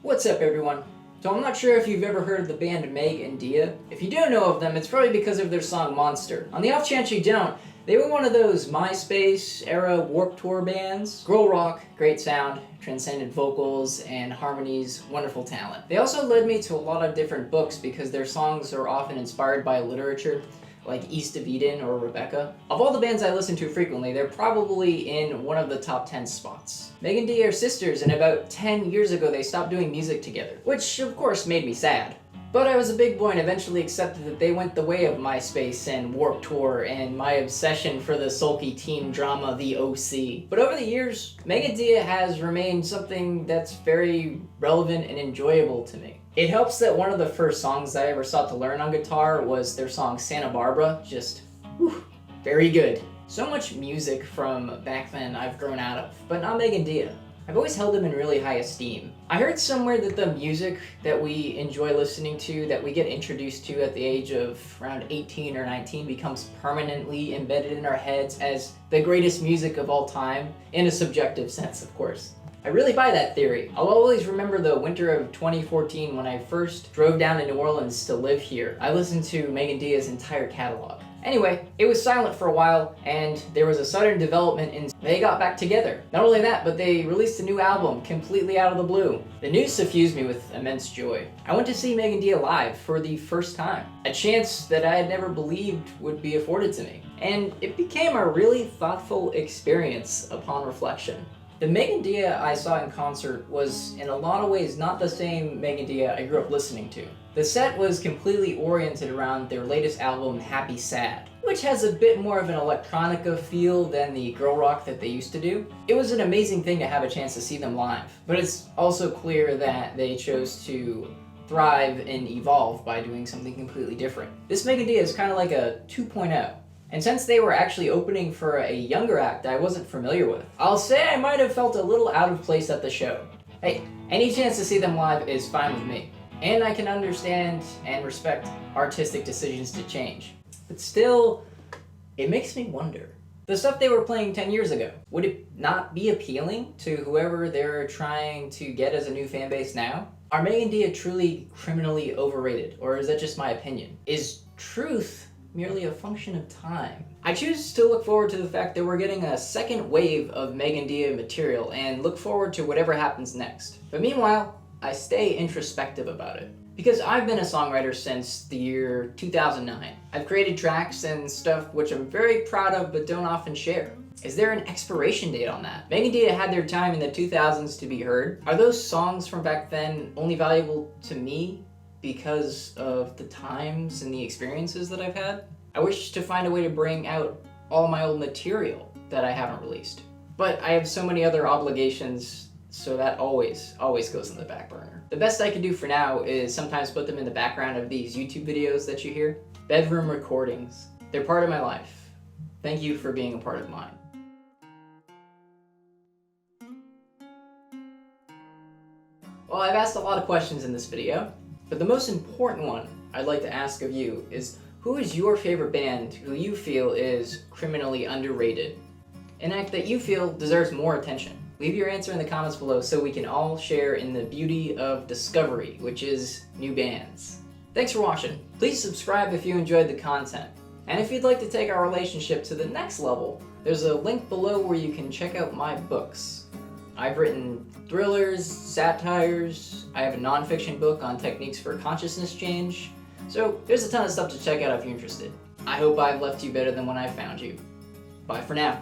What's up, everyone? So I'm not sure if you've ever heard of the band Meg Dia. If you do know of them, it's probably because of their song Monster. On the off chance you don't, they were one of those Myspace era Warped Tour bands. Girl rock, great sound, transcendent vocals and harmonies, wonderful talent. They also led me to a lot of different books because their songs are often inspired by literature, like East of Eden or Rebecca. Of all the bands I listen to frequently, they're probably in one of the top 10 spots. Meg and Dia are sisters, and about 10 years ago they stopped doing music together, which of course made me sad. But I was a big boy and eventually accepted that they went the way of MySpace and Warped Tour and my obsession for the sulky teen drama The OC. But over the years, Meg and Dia has remained something that's very relevant and enjoyable to me. It helps that one of the first songs I ever sought to learn on guitar was their song Santa Barbara. Just, whew, very good. So much music from back then I've grown out of, but not Meg and Dia. I've always held them in really high esteem. I heard somewhere that the music that we enjoy listening to, that we get introduced to at the age of around 18 or 19, becomes permanently embedded in our heads as the greatest music of all time, in a subjective sense, of course. I really buy that theory. I'll always remember the winter of 2014 when I first drove down to New Orleans to live here. I listened to Meg and Dia's entire catalog. Anyway, it was silent for a while, and there was a sudden development in they got back together. Not only that, but they released a new album completely out of the blue. The news suffused me with immense joy. I went to see Meg and Dia live for the first time, a chance that I had never believed would be afforded to me. And it became a really thoughtful experience upon reflection. The Meg and Dia I saw in concert was in a lot of ways not the same Meg and Dia I grew up listening to. The set was completely oriented around their latest album, Happysad, which has a bit more of an electronica feel than the girl rock that they used to do. It was an amazing thing to have a chance to see them live, but it's also clear that they chose to thrive and evolve by doing something completely different. This Meg and Dia is kind of like a 2.0. And since they were actually opening for a younger act I wasn't familiar with, I'll say I might have felt a little out of place at the show. Hey, any chance to see them live is fine with me. And I can understand and respect artistic decisions to change. But still, it makes me wonder. The stuff they were playing 10 years ago, would it not be appealing to whoever they're trying to get as a new fan base now? Are Meg and Dia truly criminally overrated, or is that just my opinion? Is truth merely a function of time? I choose to look forward to the fact that we're getting a second wave of Meg and Dia material and look forward to whatever happens next. But meanwhile, I stay introspective about it. Because I've been a songwriter since the year 2009. I've created tracks and stuff which I'm very proud of but don't often share. Is there an expiration date on that? Meg and Dia had their time in the 2000s to be heard. Are those songs from back then only valuable to me because of the times and the experiences that I've had? I wish to find a way to bring out all my old material that I haven't released. But I have so many other obligations, so that always goes in the back burner. The best I can do for now is sometimes put them in the background of these YouTube videos that you hear. Bedroom recordings. They're part of my life. Thank you for being a part of mine. Well, I've asked a lot of questions in this video, but the most important one I'd like to ask of you is, who is your favorite band who you feel is criminally underrated? An act that you feel deserves more attention? Leave your answer in the comments below so we can all share in the beauty of discovery, which is new bands. Thanks for watching. Please subscribe if you enjoyed the content. And if you'd like to take our relationship to the next level, there's a link below where you can check out my books. I've written thrillers, satires, I have a nonfiction book on techniques for consciousness change, so there's a ton of stuff to check out if you're interested. I hope I've left you better than when I found you. Bye for now.